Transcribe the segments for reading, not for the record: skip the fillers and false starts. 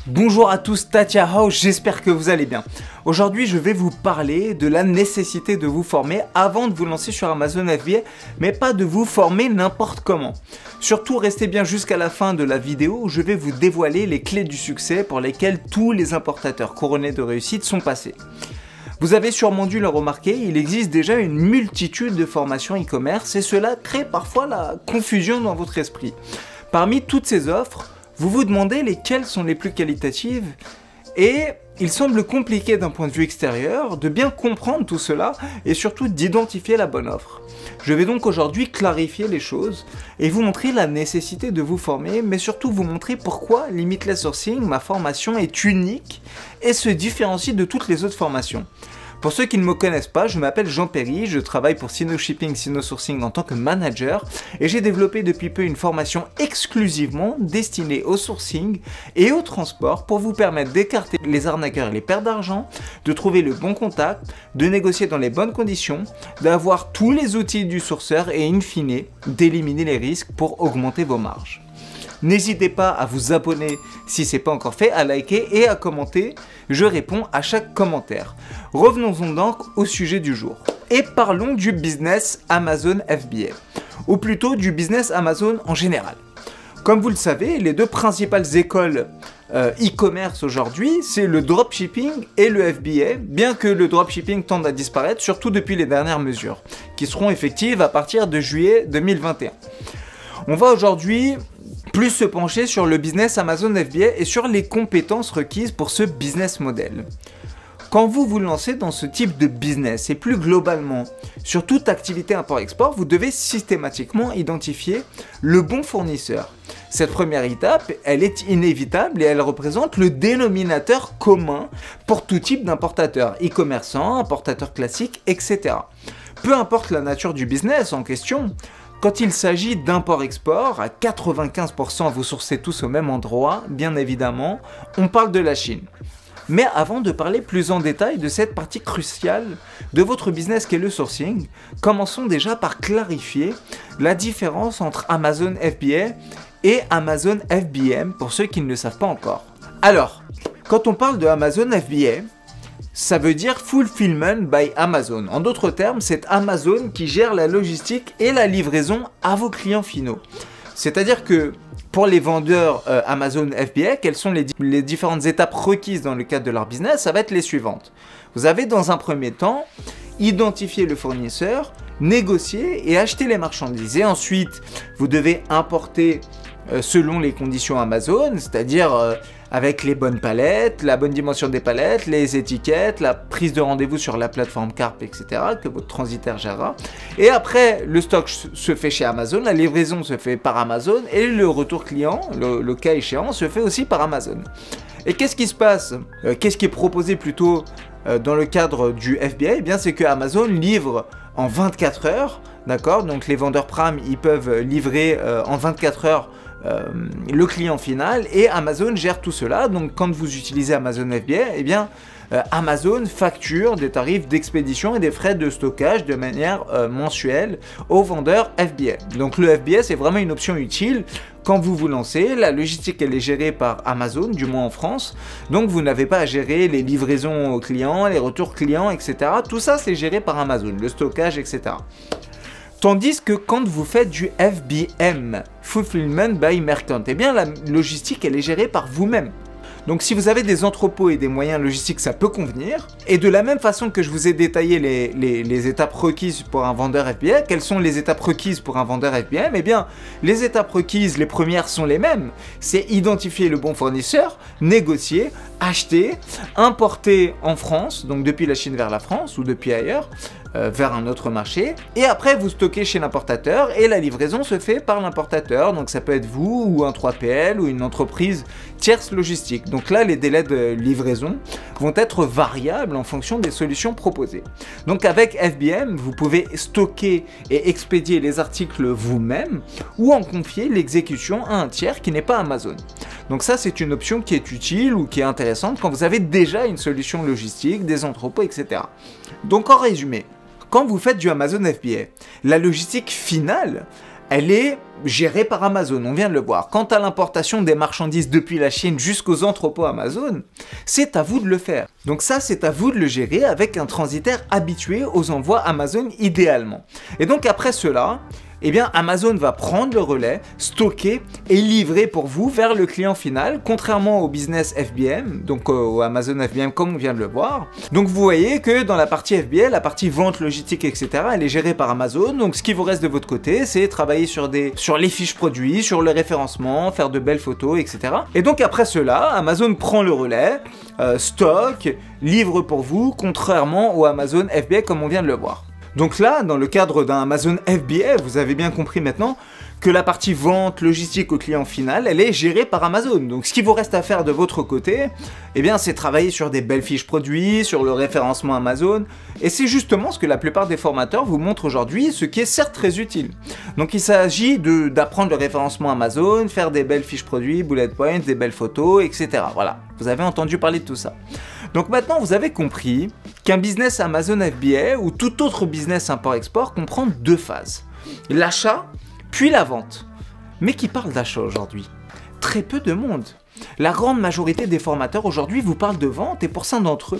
Bonjour à tous, Tatia House, j'espère que vous allez bien. Aujourd'hui, je vais vous parler de la nécessité de vous former avant de vous lancer sur Amazon FBA, mais pas de vous former n'importe comment. Surtout, restez bien jusqu'à la fin de la vidéo où je vais vous dévoiler les clés du succès pour lesquelles tous les importateurs couronnés de réussite sont passés. Vous avez sûrement dû le remarquer, il existe déjà une multitude de formations e-commerce et cela crée parfois la confusion dans votre esprit. Parmi toutes ces offres, vous vous demandez lesquelles sont les plus qualitatives et il semble compliqué d'un point de vue extérieur de bien comprendre tout cela et surtout d'identifier la bonne offre. Je vais donc aujourd'hui clarifier les choses et vous montrer la nécessité de vous former, mais surtout vous montrer pourquoi Limitless Sourcing, ma formation, est unique et se différencie de toutes les autres formations. Pour ceux qui ne me connaissent pas, je m'appelle Jean Perry, je travaille pour SinoShipping, SinoSourcing en tant que manager et j'ai développé depuis peu une formation exclusivement destinée au sourcing et au transport pour vous permettre d'écarter les arnaqueurs et les pertes d'argent, de trouver le bon contact, de négocier dans les bonnes conditions, d'avoir tous les outils du sourceur et in fine d'éliminer les risques pour augmenter vos marges. N'hésitez pas à vous abonner si ce n'est pas encore fait, à liker et à commenter, je réponds à chaque commentaire. Revenons-en donc au sujet du jour. Et parlons du business Amazon FBA, ou plutôt du business Amazon en général. Comme vous le savez, les deux principales écoles e-commerce aujourd'hui, c'est le dropshipping et le FBA, bien que le dropshipping tende à disparaître, surtout depuis les dernières mesures, qui seront effectives à partir de juillet 2021. On va aujourd'hui plus se pencher sur le business Amazon FBA et sur les compétences requises pour ce business model. Quand vous vous lancez dans ce type de business et plus globalement sur toute activité import-export, vous devez systématiquement identifier le bon fournisseur. Cette première étape, elle est inévitable et elle représente le dénominateur commun pour tout type d'importateur, e-commerçant, importateur classique, etc. Peu importe la nature du business en question, quand il s'agit d'import-export, à 95% vous sourcez tous au même endroit, bien évidemment, on parle de la Chine. Mais avant de parler plus en détail de cette partie cruciale de votre business qu'est le sourcing, commençons déjà par clarifier la différence entre Amazon FBA et Amazon FBM pour ceux qui ne le savent pas encore. Alors, quand on parle de Amazon FBA, ça veut dire Fulfillment by Amazon. En d'autres termes, c'est Amazon qui gère la logistique et la livraison à vos clients finaux. C'est-à-dire que pour les vendeurs Amazon FBA, quelles sont les différentes étapes requises dans le cadre de leur business? Ça va être les suivantes. Vous avez dans un premier temps identifier le fournisseur, négocier et acheter les marchandises. Et ensuite, vous devez importer selon les conditions Amazon, c'est-à-dire avec les bonnes palettes, la bonne dimension des palettes, les étiquettes, la prise de rendez-vous sur la plateforme Carp, etc. que votre transitaire gérera. Et après, le stock se fait chez Amazon, la livraison se fait par Amazon et le retour client, le cas échéant, se fait aussi par Amazon. Et qu'est-ce qui se passe? Qu'est-ce qui est proposé plutôt dans le cadre du FBA? Eh bien, c'est que Amazon livre en 24 heures, d'accord? Donc les vendeurs Prime, ils peuvent livrer en 24 heures le client final et Amazon gère tout cela. Donc quand vous utilisez Amazon FBA, eh bien Amazon facture des tarifs d'expédition et des frais de stockage de manière mensuelle aux vendeurs FBA. Donc le FBA, c'est vraiment une option utile quand vous vous lancez. La logistique, elle est gérée par Amazon, du moins en France. Donc vous n'avez pas à gérer les livraisons aux clients, les retours clients, etc. Tout ça, c'est géré par Amazon, le stockage, etc. Tandis que quand vous faites du FBM, Fulfillment by Merchant, eh bien la logistique, elle est gérée par vous-même. Donc si vous avez des entrepôts et des moyens logistiques, ça peut convenir. Et de la même façon que je vous ai détaillé les étapes requises pour un vendeur FBA, quelles sont les étapes requises pour un vendeur FBM? Eh bien, les étapes requises, les premières sont les mêmes. C'est identifier le bon fournisseur, négocier, acheter, importer en France, donc depuis la Chine vers la France ou depuis ailleurs, vers un autre marché, et après vous stockez chez l'importateur et la livraison se fait par l'importateur, donc ça peut être vous ou un 3PL ou une entreprise tierce logistique. Donc là les délais de livraison vont être variables en fonction des solutions proposées. Donc avec FBM vous pouvez stocker et expédier les articles vous-même ou en confier l'exécution à un tiers qui n'est pas Amazon. Donc ça c'est une option qui est utile ou qui est intéressante quand vous avez déjà une solution logistique, des entrepôts, etc. Donc en résumé, quand vous faites du Amazon FBA, la logistique finale, elle est gérée par Amazon, on vient de le voir. Quant à l'importation des marchandises depuis la Chine jusqu'aux entrepôts Amazon, c'est à vous de le faire. Donc ça, c'est à vous de le gérer avec un transitaire habitué aux envois Amazon idéalement. Et donc après cela, eh bien Amazon va prendre le relais, stocker et livrer pour vous vers le client final, contrairement au business FBM, donc au Amazon FBM comme on vient de le voir. Donc vous voyez que dans la partie FBA, la partie vente, logistique, etc., elle est gérée par Amazon. Donc ce qui vous reste de votre côté, c'est travailler sur les fiches produits, sur le référencement, faire de belles photos, etc. Et donc après cela, Amazon prend le relais, stocke, livre pour vous, contrairement au Amazon FBA comme on vient de le voir. Donc là, dans le cadre d'un Amazon FBA, vous avez bien compris maintenant que la partie vente, logistique au client final, elle est gérée par Amazon. Donc ce qu'il vous reste à faire de votre côté, eh bien c'est travailler sur des belles fiches produits, sur le référencement Amazon, et c'est justement ce que la plupart des formateurs vous montrent aujourd'hui, ce qui est certes très utile. Donc il s'agit d'apprendre le référencement Amazon, faire des belles fiches produits, bullet points, des belles photos, etc. Voilà, vous avez entendu parler de tout ça. Donc maintenant vous avez compris qu'un business Amazon FBA ou tout autre business import-export comprend deux phases. L'achat, puis la vente. Mais qui parle d'achat aujourd'hui? Très peu de monde. La grande majorité des formateurs aujourd'hui vous parlent de vente et pour certains d'entre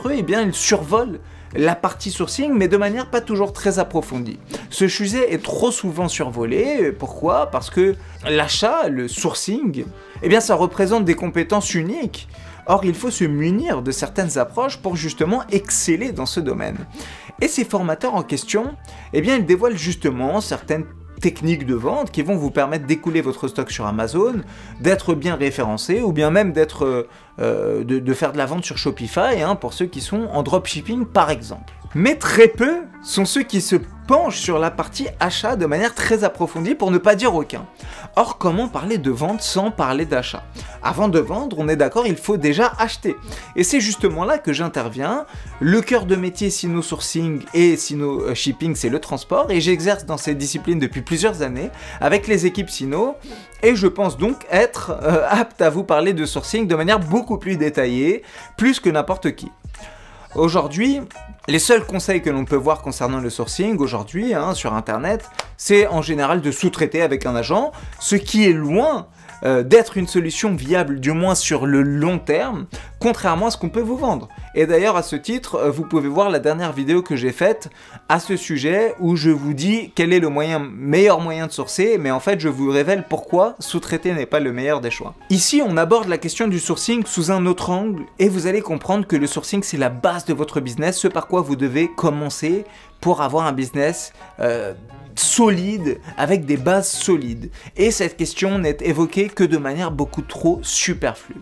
eux, eh bien, ils survolent la partie sourcing mais de manière pas toujours très approfondie. Ce sujet est trop souvent survolé. Pourquoi? Parce que l'achat, le sourcing, eh bien, ça représente des compétences uniques. Or, il faut se munir de certaines approches pour justement exceller dans ce domaine. Et ces formateurs en question, eh bien, ils dévoilent justement certaines techniques de vente qui vont vous permettre d'écouler votre stock sur Amazon, d'être bien référencé ou bien même de faire de la vente sur Shopify, hein, pour ceux qui sont en dropshipping par exemple. Mais très peu sont ceux qui se penchent sur la partie achat de manière très approfondie, pour ne pas dire aucun. Or, comment parler de vente sans parler d'achat? Avant de vendre, on est d'accord, il faut déjà acheter. Et c'est justement là que j'interviens. Le cœur de métier Sino Sourcing et Sino Shipping, c'est le transport, et j'exerce dans ces disciplines depuis plusieurs années avec les équipes Sino, et je pense donc être apte à vous parler de sourcing de manière beaucoup plus détaillée, plus que n'importe qui. Aujourd'hui, les seuls conseils que l'on peut voir concernant le sourcing aujourd'hui, hein, sur internet, c'est en général de sous-traiter avec un agent, ce qui est loin d'être une solution viable, du moins sur le long terme, contrairement à ce qu'on peut vous vendre. Et d'ailleurs, à ce titre, vous pouvez voir la dernière vidéo que j'ai faite à ce sujet, où je vous dis quel est le meilleur moyen de sourcer, mais en fait, je vous révèle pourquoi sous-traiter n'est pas le meilleur des choix. Ici, on aborde la question du sourcing sous un autre angle, et vous allez comprendre que le sourcing, c'est la base de votre business, ce par quoi vous devez commencer pour avoir un business solide, avec des bases solides. Et cette question n'est évoquée que de manière beaucoup trop superflue.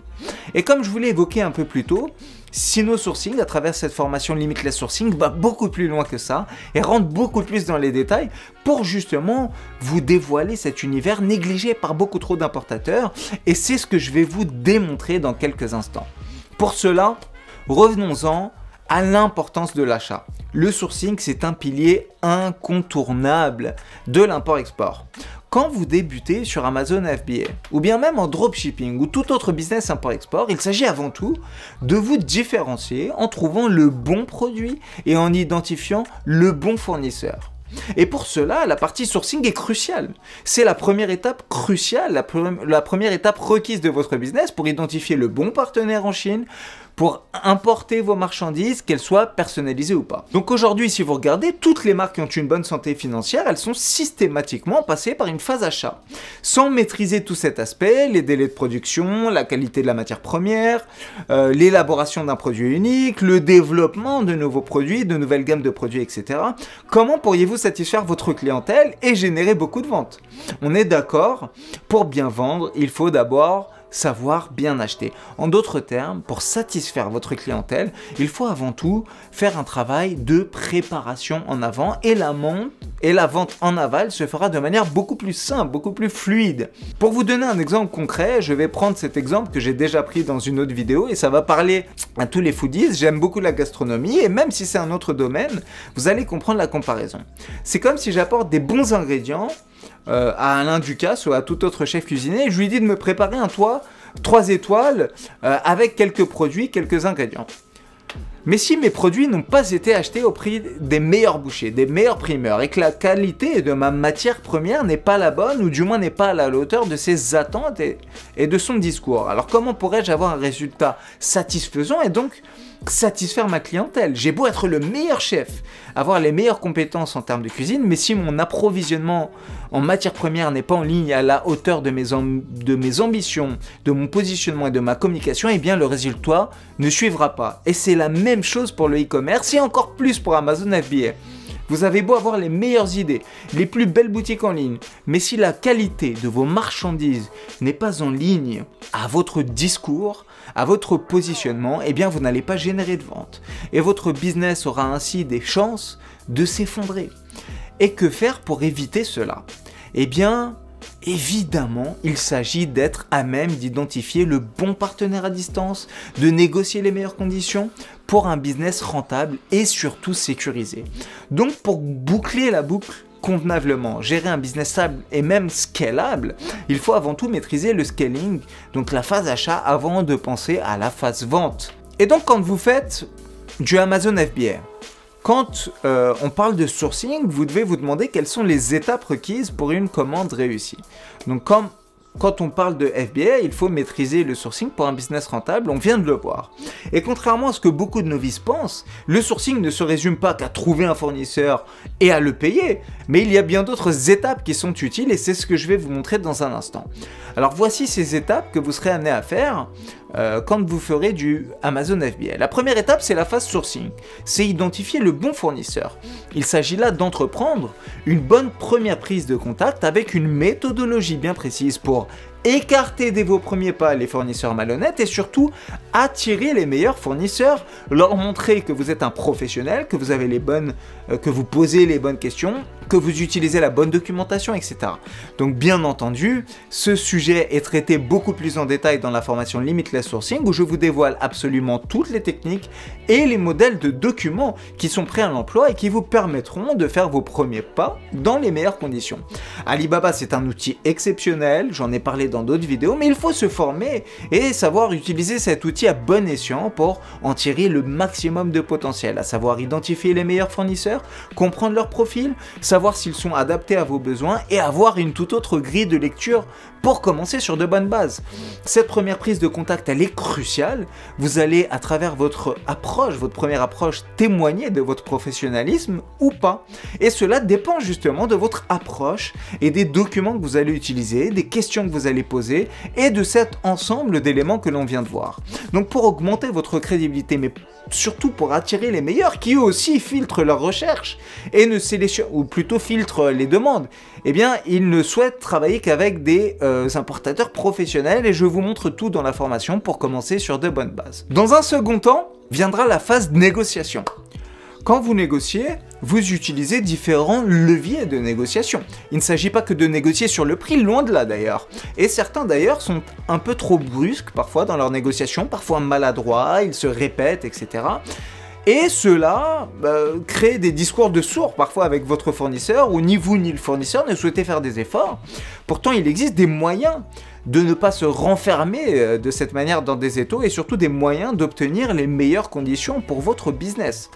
Et comme je vous l'ai évoqué un peu plus tôt, Sino Sourcing, à travers cette formation Limitless Sourcing, va beaucoup plus loin que ça et rentre beaucoup plus dans les détails pour justement vous dévoiler cet univers négligé par beaucoup trop d'importateurs, et c'est ce que je vais vous démontrer dans quelques instants. Pour cela, revenons-en à l'importance de l'achat. Le sourcing, c'est un pilier incontournable de l'import-export. Quand vous débutez sur Amazon FBA, ou bien même en dropshipping, ou tout autre business import-export, il s'agit avant tout de vous différencier en trouvant le bon produit et en identifiant le bon fournisseur. Et pour cela, la partie sourcing est cruciale. C'est la première étape cruciale, la première étape requise de votre business pour identifier le bon partenaire en Chine, pour importer vos marchandises, qu'elles soient personnalisées ou pas. Donc aujourd'hui, si vous regardez, toutes les marques qui ont une bonne santé financière, elles sont systématiquement passées par une phase achat. Sans maîtriser tout cet aspect, les délais de production, la qualité de la matière première, l'élaboration d'un produit unique, le développement de nouveaux produits, de nouvelles gammes de produits, etc. Comment pourriez-vous satisfaire votre clientèle et générer beaucoup de ventes? On est d'accord, pour bien vendre, il faut d'abord savoir bien acheter. En d'autres termes, pour satisfaire votre clientèle, il faut avant tout faire un travail de préparation en avant, et la vente en aval se fera de manière beaucoup plus simple, beaucoup plus fluide. Pour vous donner un exemple concret, je vais prendre cet exemple que j'ai déjà pris dans une autre vidéo, et ça va parler à tous les foodies. J'aime beaucoup la gastronomie, et même si c'est un autre domaine, vous allez comprendre la comparaison. C'est comme si j'apporte des bons ingrédients à Alain Ducasse ou à tout autre chef cuisinier, et je lui dis de me préparer un toit 3 étoiles avec quelques produits, quelques ingrédients. Mais si mes produits n'ont pas été achetés au prix des meilleurs bouchers, des meilleurs primeurs, et que la qualité de ma matière première n'est pas la bonne, ou du moins n'est pas à la hauteur de ses attentes et de son discours, alors comment pourrais-je avoir un résultat satisfaisant et donc satisfaire ma clientèle? J'ai beau être le meilleur chef, avoir les meilleures compétences en termes de cuisine, mais si mon approvisionnement en matière première n'est pas en ligne à la hauteur de mes ambitions, de mon positionnement et de ma communication, eh bien le résultat ne suivra pas. Et c'est la même chose pour le e-commerce et encore plus pour Amazon FBA. Vous avez beau avoir les meilleures idées, les plus belles boutiques en ligne, mais si la qualité de vos marchandises n'est pas en ligne à votre discours, à votre positionnement, eh bien vous n'allez pas générer de ventes. Et votre business aura ainsi des chances de s'effondrer. Et que faire pour éviter cela? Eh bien, évidemment, il s'agit d'être à même d'identifier le bon partenaire à distance, de négocier les meilleures conditions pour un business rentable et surtout sécurisé. Donc pour boucler la boucle convenablement, gérer un business stable et même scalable, il faut avant tout maîtriser le scaling, donc la phase achat avant de penser à la phase vente. Et donc quand vous faites du Amazon FBA, quand on parle de sourcing, vous devez vous demander quelles sont les étapes requises pour une commande réussie. Donc quand on parle de FBA, il faut maîtriser le sourcing pour un business rentable, on vient de le voir. Et contrairement à ce que beaucoup de novices pensent, le sourcing ne se résume pas qu'à trouver un fournisseur et à le payer, mais il y a bien d'autres étapes qui sont utiles et c'est ce que je vais vous montrer dans un instant. Alors voici ces étapes que vous serez amené à faire quand vous ferez du Amazon FBA. La première étape, c'est la phase sourcing. C'est identifier le bon fournisseur. Il s'agit là d'entreprendre une bonne première prise de contact avec une méthodologie bien précise pour écarter dès vos premiers pas les fournisseurs malhonnêtes et surtout attirer les meilleurs fournisseurs, leur montrer que vous êtes un professionnel, que vous avez que vous posez les bonnes questions, que vous utilisez la bonne documentation, etc. Donc bien entendu, ce sujet est traité beaucoup plus en détail dans la formation Limitless Sourcing où je vous dévoile absolument toutes les techniques et les modèles de documents qui sont prêts à l'emploi et qui vous permettront de faire vos premiers pas dans les meilleures conditions. Alibaba, c'est un outil exceptionnel, j'en ai parlé dans d'autres vidéos, mais il faut se former et savoir utiliser cet outil à bon escient pour en tirer le maximum de potentiel, à savoir identifier les meilleurs fournisseurs, comprendre leur profil, savoir s'ils sont adaptés à vos besoins et avoir une toute autre grille de lecture pour commencer sur de bonnes bases. Cette première prise de contact, elle est cruciale. Vous allez, à travers votre première approche, témoigner de votre professionnalisme ou pas. Et cela dépend justement de votre approche et des documents que vous allez utiliser, des questions que vous allez poser et de cet ensemble d'éléments que l'on vient de voir. Donc pour augmenter votre crédibilité, mais surtout pour attirer les meilleurs qui eux aussi filtrent leurs recherches et ne sélectionnent, ou plutôt filtrent les demandes, eh bien ils ne souhaitent travailler qu'avec des importateurs professionnels et je vous montre tout dans la formation pour commencer sur de bonnes bases. Dans un second temps, viendra la phase négociation. Quand vous négociez, vous utilisez différents leviers de négociation. Il ne s'agit pas que de négocier sur le prix, loin de là d'ailleurs. Et certains d'ailleurs sont un peu trop brusques parfois dans leurs négociations, parfois maladroits, ils se répètent, etc. Et cela crée des discours de sourds parfois avec votre fournisseur où ni vous ni le fournisseur ne souhaitez faire des efforts. Pourtant, il existe des moyens de ne pas se renfermer de cette manière dans des étaux et surtout des moyens d'obtenir les meilleures conditions pour votre business.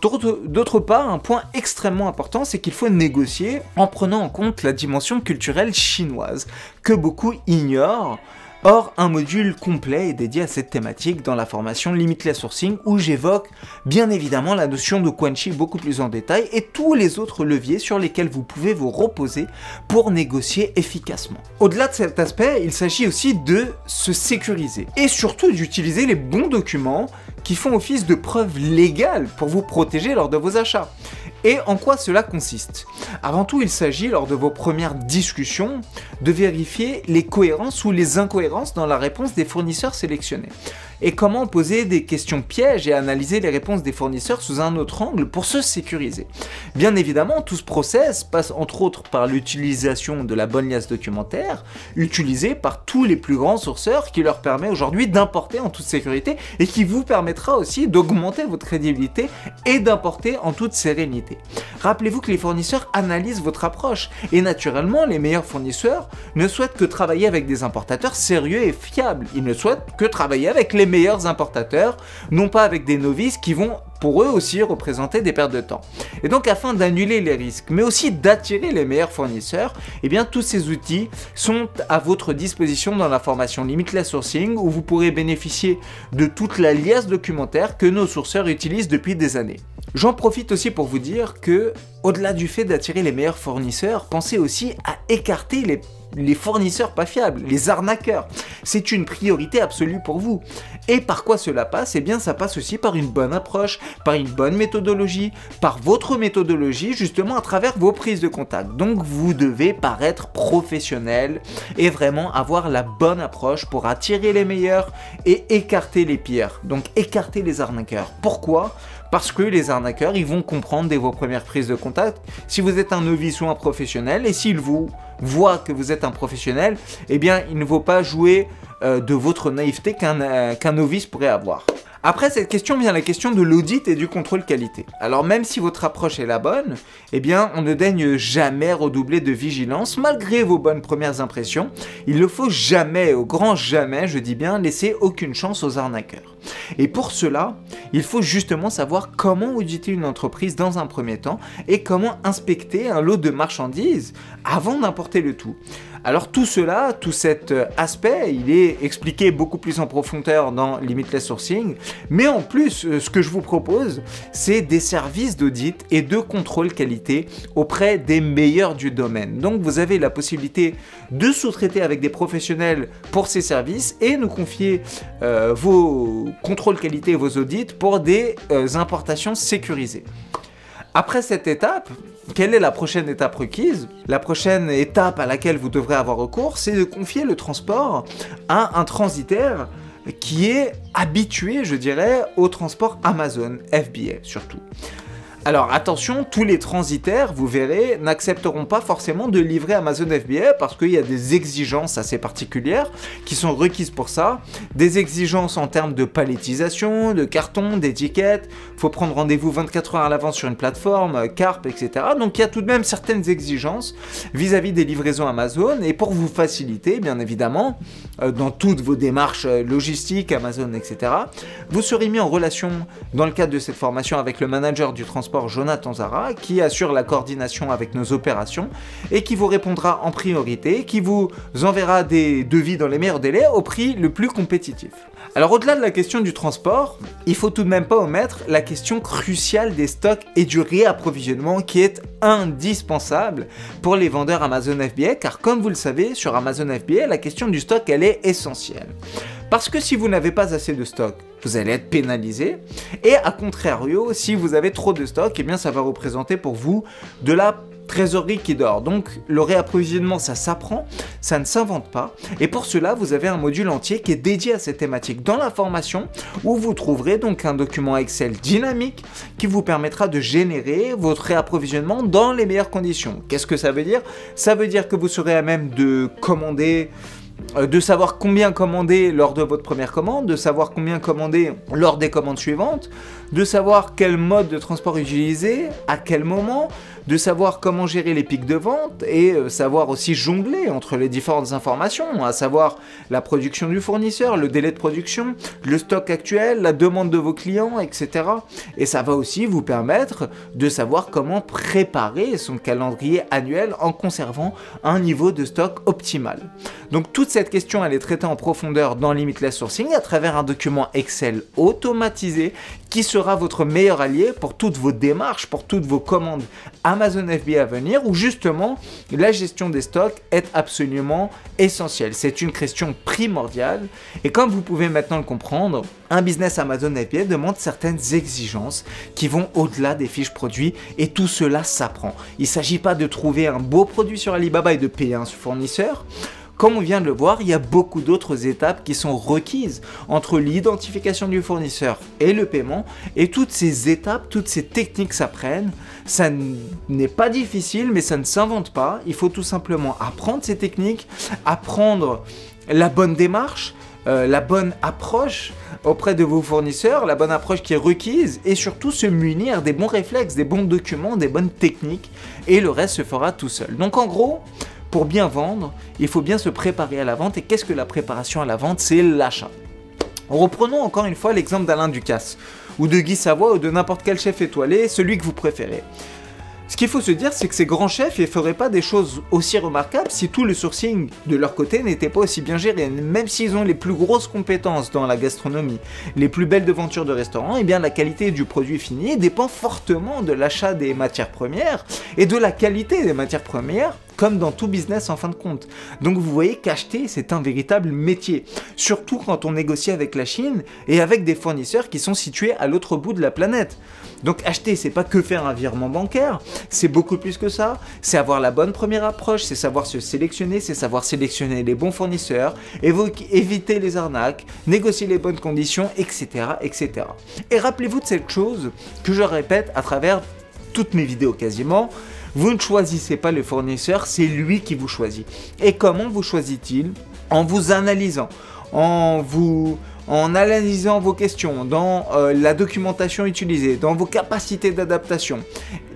D'autre part, un point extrêmement important, c'est qu'il faut négocier en prenant en compte la dimension culturelle chinoise, que beaucoup ignorent. Or, un module complet est dédié à cette thématique dans la formation Limitless Sourcing où j'évoque bien évidemment la notion de Quanchi beaucoup plus en détail et tous les autres leviers sur lesquels vous pouvez vous reposer pour négocier efficacement. Au-delà de cet aspect, il s'agit aussi de se sécuriser et surtout d'utiliser les bons documents qui font office de preuve légale pour vous protéger lors de vos achats. Et en quoi cela consiste? Avant tout, il s'agit, lors de vos premières discussions, de vérifier les cohérences ou les incohérences dans la réponse des fournisseurs sélectionnés. Et comment poser des questions pièges et analyser les réponses des fournisseurs sous un autre angle pour se sécuriser. Bien évidemment, tout ce process passe entre autres par l'utilisation de la bonne liasse documentaire, utilisée par tous les plus grands sourceurs qui leur permet aujourd'hui d'importer en toute sécurité et qui vous permettra aussi d'augmenter votre crédibilité et d'importer en toute sérénité. Rappelez-vous que les fournisseurs analysent votre approche et naturellement, les meilleurs fournisseurs ne souhaitent que travailler avec des importateurs sérieux et fiables. Ils ne souhaitent que travailler avec les meilleurs importateurs, non pas avec des novices qui vont pour eux aussi représenter des pertes de temps. Et donc afin d'annuler les risques, mais aussi d'attirer les meilleurs fournisseurs, eh bien tous ces outils sont à votre disposition dans la formation Limitless Sourcing où vous pourrez bénéficier de toute la liasse documentaire que nos sourceurs utilisent depuis des années. J'en profite aussi pour vous dire que, au-delà du fait d'attirer les meilleurs fournisseurs, pensez aussi à écarter les fournisseurs pas fiables, les arnaqueurs. C'est une priorité absolue pour vous. Et par quoi cela passe? Eh bien ça passe aussi par une bonne approche, par une bonne méthodologie, par votre méthodologie justement à travers vos prises de contact. Donc vous devez paraître professionnel et vraiment avoir la bonne approche pour attirer les meilleurs et écarter les pires. Donc écarter les arnaqueurs. Pourquoi? Parce que les arnaqueurs, ils vont comprendre dès vos premières prises de contact si vous êtes un novice ou un professionnel, et s'ils vous voient que vous êtes un professionnel, eh bien il ne vaut pas jouer de votre naïveté qu'un novice pourrait avoir. Après cette question vient la question de l'audit et du contrôle qualité. Alors même si votre approche est la bonne, eh bien on ne daigne jamais redoubler de vigilance malgré vos bonnes premières impressions. Il ne faut jamais, au grand jamais, je dis bien, laisser aucune chance aux arnaqueurs. Et pour cela, il faut justement savoir comment auditer une entreprise dans un premier temps et comment inspecter un lot de marchandises avant d'importer le tout. Alors tout cela, tout cet aspect, il est expliqué beaucoup plus en profondeur dans Limitless Sourcing, mais en plus, ce que je vous propose, c'est des services d'audit et de contrôle qualité auprès des meilleurs du domaine. Donc vous avez la possibilité de sous-traiter avec des professionnels pour ces services et nous confier vos contrôles qualité et vos audits pour des importations sécurisées. Après cette étape, quelle est la prochaine étape requise? La prochaine étape à laquelle vous devrez avoir recours, c'est de confier le transport à un transitaire qui est habitué, je dirais, au transport Amazon FBA surtout. Alors attention, tous les transitaires, vous verrez, n'accepteront pas forcément de livrer Amazon FBA parce qu'il y a des exigences assez particulières qui sont requises pour ça. Des exigences en termes de palettisation, de carton, d'étiquettes. Il faut prendre rendez-vous 24 heures à l'avance sur une plateforme, Carp, etc. Donc il y a tout de même certaines exigences vis-à-vis des livraisons Amazon. Et pour vous faciliter, bien évidemment, dans toutes vos démarches logistiques, Amazon, etc., vous serez mis en relation dans le cadre de cette formation avec le manager du transport Jonathan Zara, qui assure la coordination avec nos opérations et qui vous répondra en priorité, qui vous enverra des devis dans les meilleurs délais au prix le plus compétitif. Alors au-delà de la question du transport, il faut tout de même pas omettre la question cruciale des stocks et du réapprovisionnement qui est indispensable pour les vendeurs Amazon FBA, car comme vous le savez, sur Amazon FBA, la question du stock elle est essentielle. Parce que si vous n'avez pas assez de stock, vous allez être pénalisé. Et à contrario, si vous avez trop de stock, eh bien ça va représenter pour vous de la trésorerie qui dort. Donc le réapprovisionnement, ça s'apprend, ça ne s'invente pas. Et pour cela, vous avez un module entier qui est dédié à cette thématique dans la formation, où vous trouverez donc un document Excel dynamique qui vous permettra de générer votre réapprovisionnement dans les meilleures conditions. Qu'est-ce que ça veut dire? Ça veut dire que vous serez à même de commander, de savoir combien commander lors de votre première commande, de savoir combien commander lors des commandes suivantes, de savoir quel mode de transport utiliser, à quel moment, de savoir comment gérer les pics de vente et savoir aussi jongler entre les différentes informations, à savoir la production du fournisseur, le délai de production, le stock actuel, la demande de vos clients, etc. Et ça va aussi vous permettre de savoir comment préparer son calendrier annuel en conservant un niveau de stock optimal. Donc toute cette question, elle est traitée en profondeur dans Limitless Sourcing à travers un document Excel automatisé qui sera votre meilleur allié pour toutes vos démarches, pour toutes vos commandes Amazon FBA à venir, où justement la gestion des stocks est absolument essentielle. C'est une question primordiale et comme vous pouvez maintenant le comprendre, un business Amazon FBA demande certaines exigences qui vont au-delà des fiches produits et tout cela s'apprend. Il ne s'agit pas de trouver un beau produit sur Alibaba et de payer un fournisseur. Comme on vient de le voir, il y a beaucoup d'autres étapes qui sont requises entre l'identification du fournisseur et le paiement. Et toutes ces étapes, toutes ces techniques s'apprennent. Ça n'est pas difficile, mais ça ne s'invente pas. Il faut tout simplement apprendre ces techniques, apprendre la bonne démarche, la bonne approche auprès de vos fournisseurs, la bonne approche qui est requise et surtout se munir des bons réflexes, des bons documents, des bonnes techniques et le reste se fera tout seul. Donc en gros, pour bien vendre, il faut bien se préparer à la vente. Et qu'est-ce que la préparation à la vente? C'est l'achat. Reprenons encore une fois l'exemple d'Alain Ducasse, ou de Guy Savoy, ou de n'importe quel chef étoilé, celui que vous préférez. Ce qu'il faut se dire, c'est que ces grands chefs ne feraient pas des choses aussi remarquables si tout le sourcing de leur côté n'était pas aussi bien géré. Même s'ils ont les plus grosses compétences dans la gastronomie, les plus belles devantures de restaurants, eh bien la qualité du produit fini dépend fortement de l'achat des matières premières et de la qualité des matières premières, comme dans tout business en fin de compte. Donc vous voyez qu'acheter, c'est un véritable métier, surtout quand on négocie avec la Chine et avec des fournisseurs qui sont situés à l'autre bout de la planète. Donc acheter, c'est pas que faire un virement bancaire, c'est beaucoup plus que ça, c'est avoir la bonne première approche, c'est savoir se sélectionner, c'est savoir sélectionner les bons fournisseurs, éviter les arnaques, négocier les bonnes conditions, etc. etc. Et rappelez-vous de cette chose que je répète à travers toutes mes vidéos quasiment, vous ne choisissez pas le fournisseur, c'est lui qui vous choisit. Et comment vous choisit-il? En vous analysant, en analysant vos questions, dans la documentation utilisée, dans vos capacités d'adaptation,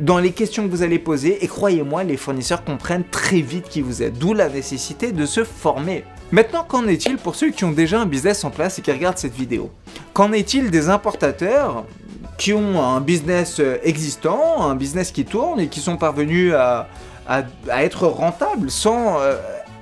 dans les questions que vous allez poser, et croyez-moi, les fournisseurs comprennent très vite qui vous êtes, d'où la nécessité de se former. Maintenant, qu'en est-il pour ceux qui ont déjà un business en place et qui regardent cette vidéo? Qu'en est-il des importateurs qui ont un business existant, un business qui tourne et qui sont parvenus à être rentables sans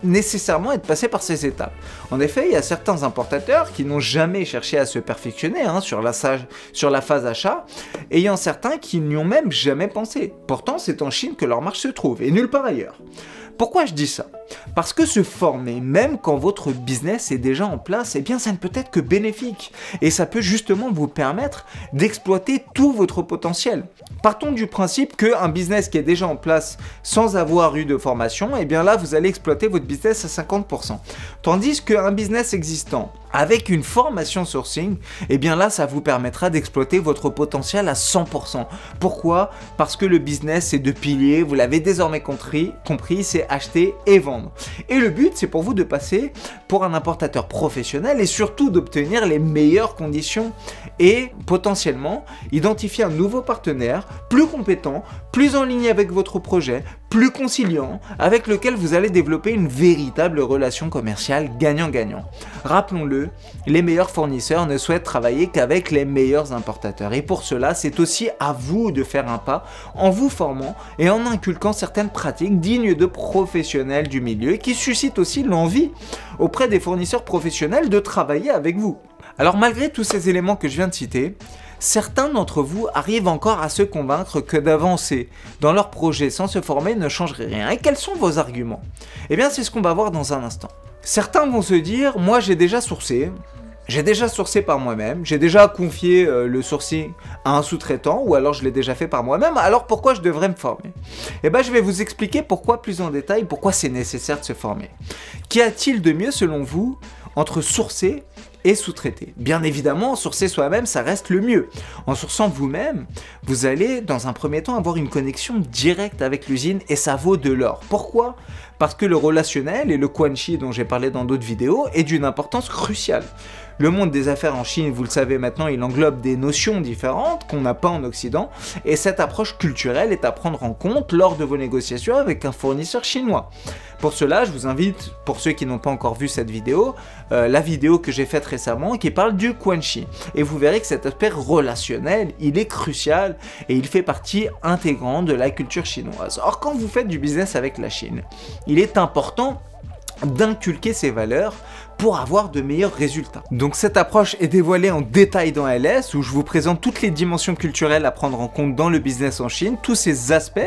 nécessairement être passés par ces étapes? En effet, il y a certains importateurs qui n'ont jamais cherché à se perfectionner sur la phase achat, et il y en a certains qui n'y ont même jamais pensé. Pourtant, c'est en Chine que leur marché se trouve, et nulle part ailleurs. Pourquoi je dis ça? Parce que se former, même quand votre business est déjà en place, eh bien ça ne peut être que bénéfique. Et ça peut justement vous permettre d'exploiter tout votre potentiel. Partons du principe qu'un business qui est déjà en place sans avoir eu de formation, eh bien là vous allez exploiter votre business à 50%. Tandis qu'un business existant avec une formation sourcing, eh bien là ça vous permettra d'exploiter votre potentiel à 100%. Pourquoi? Parce que le business c'est deux piliers, vous l'avez désormais compris, c'est acheter et vendre. Et le but c'est pour vous de passer pour un importateur professionnel et surtout d'obtenir les meilleures conditions et potentiellement identifier un nouveau partenaire plus compétent, plus en ligne avec votre projet, plus conciliant, avec lequel vous allez développer une véritable relation commerciale gagnant-gagnant. Rappelons-le, les meilleurs fournisseurs ne souhaitent travailler qu'avec les meilleurs importateurs. Et pour cela, c'est aussi à vous de faire un pas en vous formant et en inculquant certaines pratiques dignes de professionnels du milieu qui suscitent aussi l'envie auprès des fournisseurs professionnels de travailler avec vous. Alors malgré tous ces éléments que je viens de citer, certains d'entre vous arrivent encore à se convaincre que d'avancer dans leur projet sans se former ne changerait rien. Et quels sont vos arguments? Eh bien c'est ce qu'on va voir dans un instant. Certains vont se dire, moi j'ai déjà sourcé par moi-même, j'ai déjà confié le sourcing à un sous-traitant ou alors je l'ai déjà fait par moi-même, alors pourquoi je devrais me former? Eh bien je vais vous expliquer pourquoi plus en détail, pourquoi c'est nécessaire de se former. Qu'y a-t-il de mieux selon vous entre sourcer et sous-traiter? Bien évidemment, sourcer soi-même, ça reste le mieux. En sourçant vous-même, vous allez dans un premier temps avoir une connexion directe avec l'usine et ça vaut de l'or. Pourquoi? Parce que le relationnel et le quanxi dont j'ai parlé dans d'autres vidéos est d'une importance cruciale. Le monde des affaires en Chine, vous le savez maintenant, il englobe des notions différentes qu'on n'a pas en Occident et cette approche culturelle est à prendre en compte lors de vos négociations avec un fournisseur chinois. Pour cela, je vous invite, pour ceux qui n'ont pas encore vu cette vidéo, la vidéo que j'ai faite récemment qui parle du quanxi. Et vous verrez que cet aspect relationnel, il est crucial et il fait partie intégrante de la culture chinoise. Or, quand vous faites du business avec la Chine, il est important d'inculquer ces valeurs pour avoir de meilleurs résultats. Donc cette approche est dévoilée en détail dans LS où je vous présente toutes les dimensions culturelles à prendre en compte dans le business en Chine. Tous ces aspects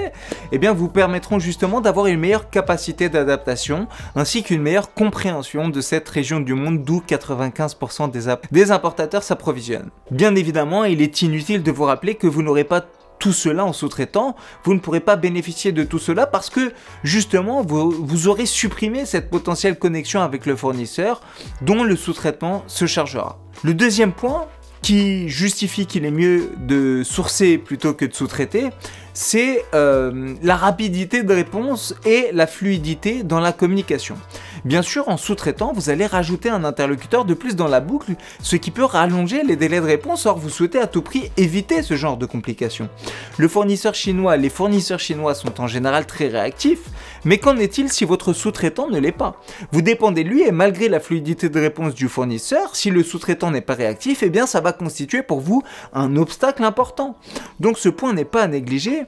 vous permettront justement d'avoir une meilleure capacité d'adaptation ainsi qu'une meilleure compréhension de cette région du monde d'où 95% des importateurs s'approvisionnent. Bien évidemment, il est inutile de vous rappeler que vous n'aurez pas tout cela en sous-traitant, vous ne pourrez pas bénéficier de tout cela parce que justement vous aurez supprimé cette potentielle connexion avec le fournisseur dont le sous-traitement se chargera. Le deuxième point qui justifie qu'il est mieux de sourcer plutôt que de sous-traiter, c'est la rapidité de réponse et la fluidité dans la communication. Bien sûr, en sous-traitant, vous allez rajouter un interlocuteur de plus dans la boucle, ce qui peut rallonger les délais de réponse, or vous souhaitez à tout prix éviter ce genre de complications. Les fournisseurs chinois sont en général très réactifs, mais qu'en est-il si votre sous-traitant ne l'est pas? Vous dépendez de lui et malgré la fluidité de réponse du fournisseur, si le sous-traitant n'est pas réactif, eh bien ça va constituer pour vous un obstacle important. Donc ce point n'est pas à négliger,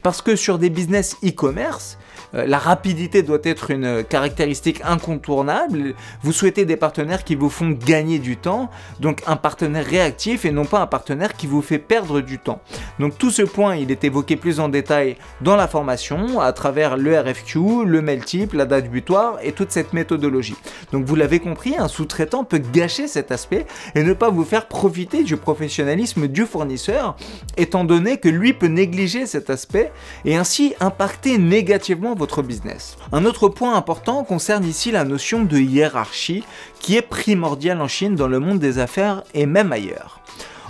parce que sur des business e-commerce, la rapidité doit être une caractéristique incontournable. Vous souhaitez des partenaires qui vous font gagner du temps, donc un partenaire réactif et non pas un partenaire qui vous fait perdre du temps. Donc tout ce point, il est évoqué plus en détail dans la formation, à travers le RFQ, le mail type, la date butoir et toute cette méthodologie. Donc vous l'avez compris, un sous-traitant peut gâcher cet aspect et ne pas vous faire profiter du professionnalisme du fournisseur, étant donné que lui peut négliger cet aspect et ainsi impacter négativement votre business. Un autre point important concerne ici la notion de hiérarchie qui est primordiale en Chine dans le monde des affaires et même ailleurs.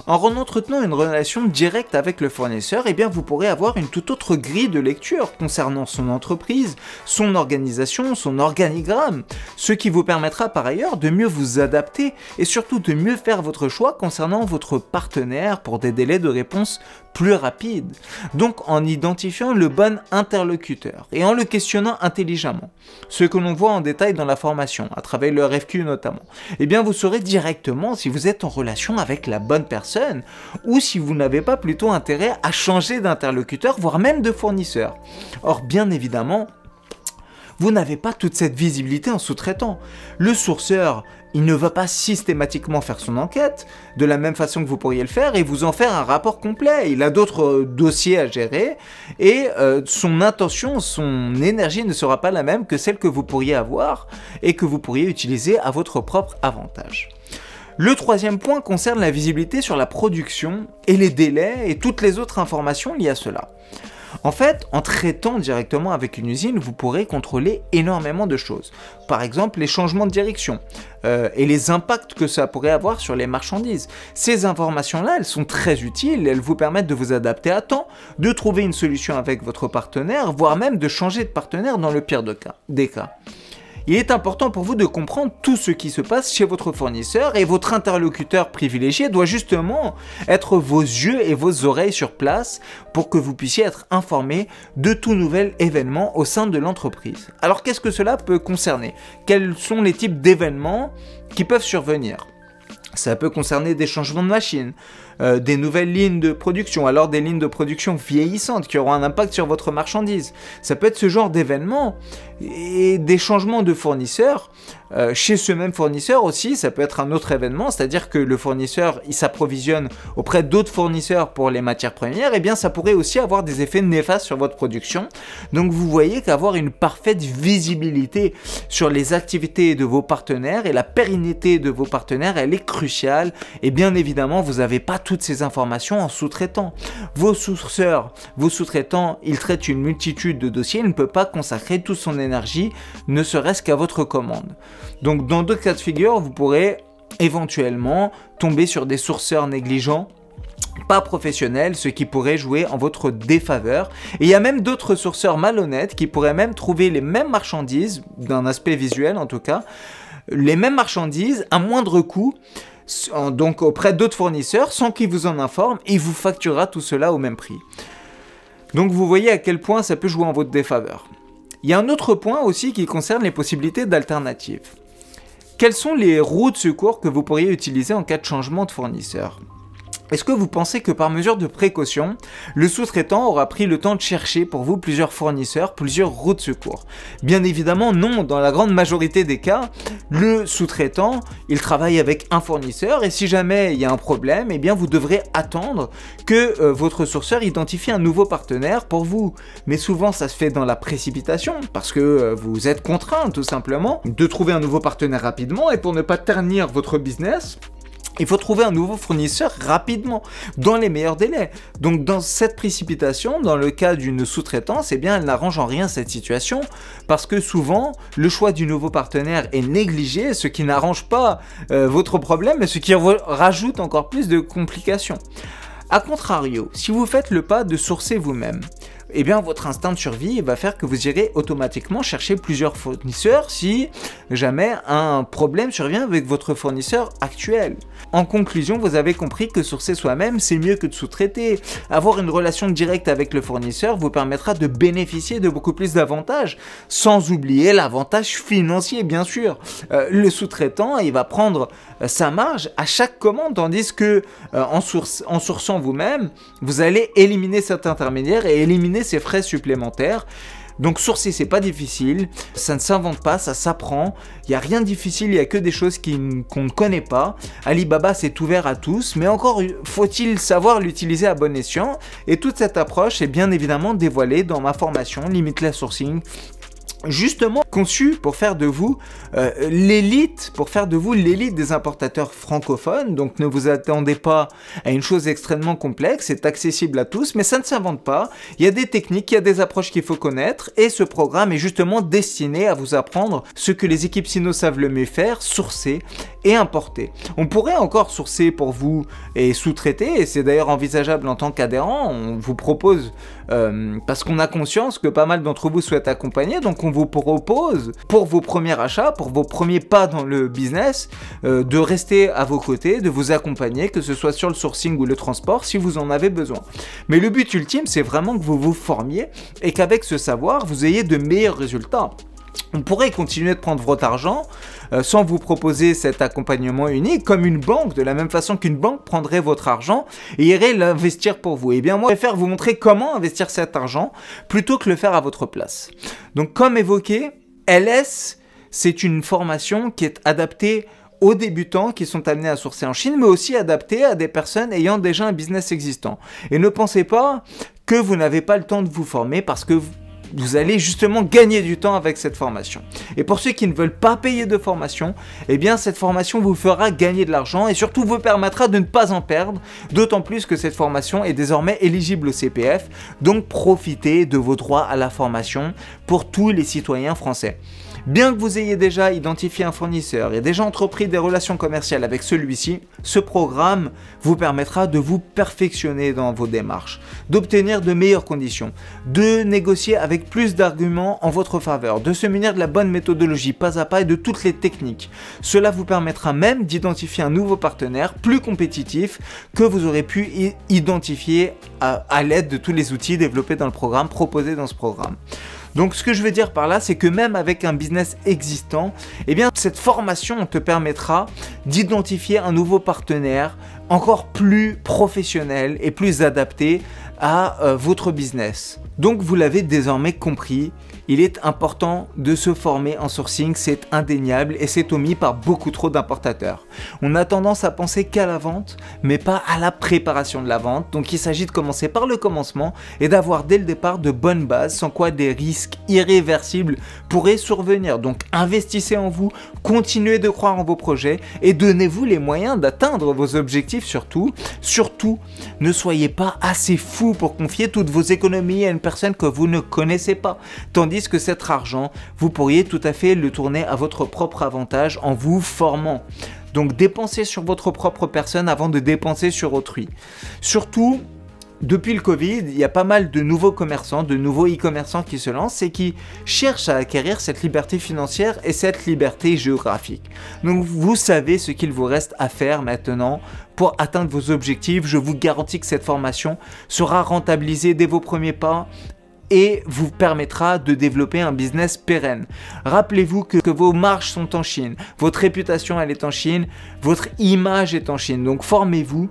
En entretenant une relation directe avec le fournisseur, eh bien vous pourrez avoir une toute autre grille de lecture concernant son entreprise, son organisation, son organigramme, ce qui vous permettra par ailleurs de mieux vous adapter et surtout de mieux faire votre choix concernant votre partenaire pour des délais de réponse plus rapides. Donc en identifiant le bon interlocuteur et en le questionnant intelligemment, ce que l'on voit en détail dans la formation, à travers le RFQ notamment, eh bien vous saurez directement si vous êtes en relation avec la bonne personne ou si vous n'avez pas plutôt intérêt à changer d'interlocuteur, voire même de fournisseur. Or bien évidemment, vous n'avez pas toute cette visibilité en sous-traitant. Le sourceur, il ne va pas systématiquement faire son enquête de la même façon que vous pourriez le faire et vous en faire un rapport complet. Il a d'autres dossiers à gérer et son intention, son énergie ne sera pas la même que celle que vous pourriez avoir et que vous pourriez utiliser à votre propre avantage. Le troisième point concerne la visibilité sur la production et les délais et toutes les autres informations liées à cela. En fait, en traitant directement avec une usine, vous pourrez contrôler énormément de choses. Par exemple, les changements de direction et les impacts que ça pourrait avoir sur les marchandises. Ces informations-là, elles sont très utiles, elles vous permettent de vous adapter à temps, de trouver une solution avec votre partenaire, voire même de changer de partenaire dans le pire des cas. Il est important pour vous de comprendre tout ce qui se passe chez votre fournisseur et votre interlocuteur privilégié doit justement être vos yeux et vos oreilles sur place pour que vous puissiez être informé de tout nouvel événement au sein de l'entreprise. Alors qu'est-ce que cela peut concerner? Quels sont les types d'événements qui peuvent survenir? Ça peut concerner des changements de machines, des nouvelles lignes de production, alors des lignes de production vieillissantes qui auront un impact sur votre marchandise. Ça peut être ce genre d'événement et des changements de fournisseurs. Chez ce même fournisseur aussi, ça peut être un autre événement, c'est-à-dire que le fournisseur il s'approvisionne auprès d'autres fournisseurs pour les matières premières, et bien ça pourrait aussi avoir des effets néfastes sur votre production. Donc vous voyez qu'avoir une parfaite visibilité sur les activités de vos partenaires et la pérennité de vos partenaires, elle est cruciale, et bien évidemment vous n'avez pas toutes ces informations en sous-traitant. Vos sourceurs, vos sous-traitants, ils traitent une multitude de dossiers, ils ne peuvent pas consacrer toute son énergie, ne serait-ce qu'à votre commande. Donc dans d'autres cas de figure, vous pourrez éventuellement tomber sur des sourceurs négligents, pas professionnels, ce qui pourrait jouer en votre défaveur. Et il y a même d'autres sourceurs malhonnêtes qui pourraient même trouver les mêmes marchandises, d'un aspect visuel en tout cas, les mêmes marchandises à moindre coût, donc auprès d'autres fournisseurs, sans qu'ils vous en informent, et il vous facturera tout cela au même prix. Donc vous voyez à quel point ça peut jouer en votre défaveur. Il y a un autre point aussi qui concerne les possibilités d'alternatives. Quelles sont les roues de secours que vous pourriez utiliser en cas de changement de fournisseur ? Est-ce que vous pensez que par mesure de précaution, le sous-traitant aura pris le temps de chercher pour vous plusieurs fournisseurs, plusieurs routes de secours? Bien évidemment non, dans la grande majorité des cas, le sous-traitant, il travaille avec un fournisseur et si jamais il y a un problème, eh bien vous devrez attendre que votre sourceur identifie un nouveau partenaire pour vous. Mais souvent ça se fait dans la précipitation parce que vous êtes contraint tout simplement de trouver un nouveau partenaire rapidement et pour ne pas ternir votre business, il faut trouver un nouveau fournisseur rapidement, dans les meilleurs délais. Donc dans cette précipitation, dans le cas d'une sous-traitance, eh bien elle n'arrange en rien cette situation, parce que souvent, le choix du nouveau partenaire est négligé, ce qui n'arrange pas votre problème, mais ce qui rajoute encore plus de complications. A contrario, si vous faites le pas de sourcer vous-même, eh bien votre instinct de survie va faire que vous irez automatiquement chercher plusieurs fournisseurs si jamais un problème survient avec votre fournisseur actuel. En conclusion, vous avez compris que sourcer soi-même, c'est mieux que de sous-traiter. Avoir une relation directe avec le fournisseur vous permettra de bénéficier de beaucoup plus d'avantages, sans oublier l'avantage financier, bien sûr. Le sous-traitant, il va prendre sa marge à chaque commande, tandis que en sourçant vous-même, vous allez éliminer cet intermédiaire et éliminer ces frais supplémentaires. Donc sourcer, c'est pas difficile, ça ne s'invente pas, ça s'apprend, il n'y a rien de difficile, il n'y a que des choses qu'on ne connaît pas. Alibaba, c'est ouvert à tous, mais encore faut-il savoir l'utiliser à bon escient, et toute cette approche est bien évidemment dévoilée dans ma formation Limitless Sourcing, justement conçu pour faire de vous l'élite des importateurs francophones. Donc ne vous attendez pas à une chose extrêmement complexe, c'est accessible à tous, mais ça ne s'invente pas. Il y a des techniques, il y a des approches qu'il faut connaître, et ce programme est justement destiné à vous apprendre ce que les équipes Sino savent le mieux faire, sourcer et importer. On pourrait encore sourcer pour vous et sous-traiter, et c'est d'ailleurs envisageable en tant qu'adhérent. On vous propose, parce qu'on a conscience que pas mal d'entre vous souhaitent accompagner, donc on vous propose pour vos premiers achats, pour vos premiers pas dans le business, de rester à vos côtés, de vous accompagner, que ce soit sur le sourcing ou le transport si vous en avez besoin. Mais le but ultime, c'est vraiment que vous vous formiez et qu'avec ce savoir, vous ayez de meilleurs résultats. On pourrait continuer de prendre votre argent sans vous proposer cet accompagnement unique comme une banque, de la même façon qu'une banque prendrait votre argent et irait l'investir pour vous. Et bien moi, je préfère vous montrer comment investir cet argent plutôt que le faire à votre place. Donc comme évoqué, LS, c'est une formation qui est adaptée aux débutants qui sont amenés à sourcer en Chine, mais aussi adaptée à des personnes ayant déjà un business existant. Et ne pensez pas que vous n'avez pas le temps de vous former parce que vous allez justement gagner du temps avec cette formation. Et pour ceux qui ne veulent pas payer de formation, eh bien cette formation vous fera gagner de l'argent et surtout vous permettra de ne pas en perdre, d'autant plus que cette formation est désormais éligible au CPF, donc profitez de vos droits à la formation pour tous les citoyens français. Bien que vous ayez déjà identifié un fournisseur et déjà entrepris des relations commerciales avec celui-ci, ce programme vous permettra de vous perfectionner dans vos démarches, d'obtenir de meilleures conditions, de négocier avec plus d'arguments en votre faveur, de se munir de la bonne méthodologie pas à pas et de toutes les techniques. Cela vous permettra même d'identifier un nouveau partenaire plus compétitif que vous aurez pu identifier à l'aide de tous les outils développés dans le programme, proposés dans ce programme. Donc ce que je veux dire par là, c'est que même avec un business existant, eh bien cette formation te permettra d'identifier un nouveau partenaire encore plus professionnel et plus adapté à votre business. Donc vous l'avez désormais compris, il est important de se former en sourcing, c'est indéniable et c'est omis par beaucoup trop d'importateurs. On a tendance à penser qu'à la vente, mais pas à la préparation de la vente, donc il s'agit de commencer par le commencement et d'avoir dès le départ de bonnes bases, sans quoi des risques irréversibles pourraient survenir. Donc investissez en vous, continuez de croire en vos projets et donnez-vous les moyens d'atteindre vos objectifs surtout. Surtout, ne soyez pas assez fou pour confier toutes vos économies à une personne que vous ne connaissez pas, tandis que cet argent, vous pourriez tout à fait le tourner à votre propre avantage en vous formant. Donc dépensez sur votre propre personne avant de dépenser sur autrui. Surtout, depuis le Covid, il y a pas mal de nouveaux commerçants, de nouveaux e-commerçants qui se lancent et qui cherchent à acquérir cette liberté financière et cette liberté géographique. Donc vous savez ce qu'il vous reste à faire maintenant pour atteindre vos objectifs. Je vous garantis que cette formation sera rentabilisée dès vos premiers pas et vous permettra de développer un business pérenne. Rappelez-vous que vos marges sont en Chine, votre réputation elle est en Chine, votre image est en Chine, donc formez-vous.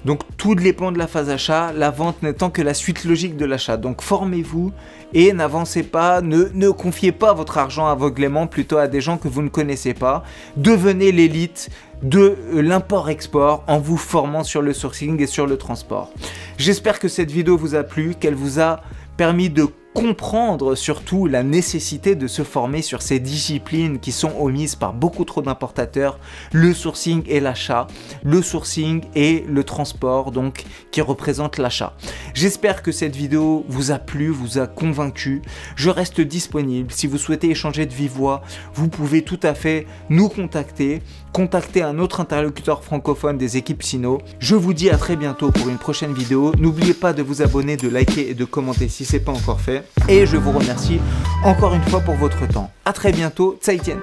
Donc tout dépend de la phase achat, la vente n'étant que la suite logique de l'achat. Donc formez-vous et n'avancez pas, ne confiez pas votre argent aveuglément plutôt à des gens que vous ne connaissez pas. Devenez l'élite de l'import-export en vous formant sur le sourcing et sur le transport. J'espère que cette vidéo vous a plu, qu'elle vous a permis de comprendre surtout la nécessité de se former sur ces disciplines qui sont omises par beaucoup trop d'importateurs, le sourcing et l'achat, le sourcing et le transport, donc qui représente l'achat. J'espère que cette vidéo vous a plu, vous a convaincu. Je reste disponible. Si vous souhaitez échanger de vive voix, vous pouvez tout à fait nous contacter un autre interlocuteur francophone des équipes Sino. Je vous dis à très bientôt pour une prochaine vidéo. N'oubliez pas de vous abonner, de liker et de commenter si ce n'est pas encore fait. Et je vous remercie encore une fois pour votre temps. À très bientôt, Zaijian.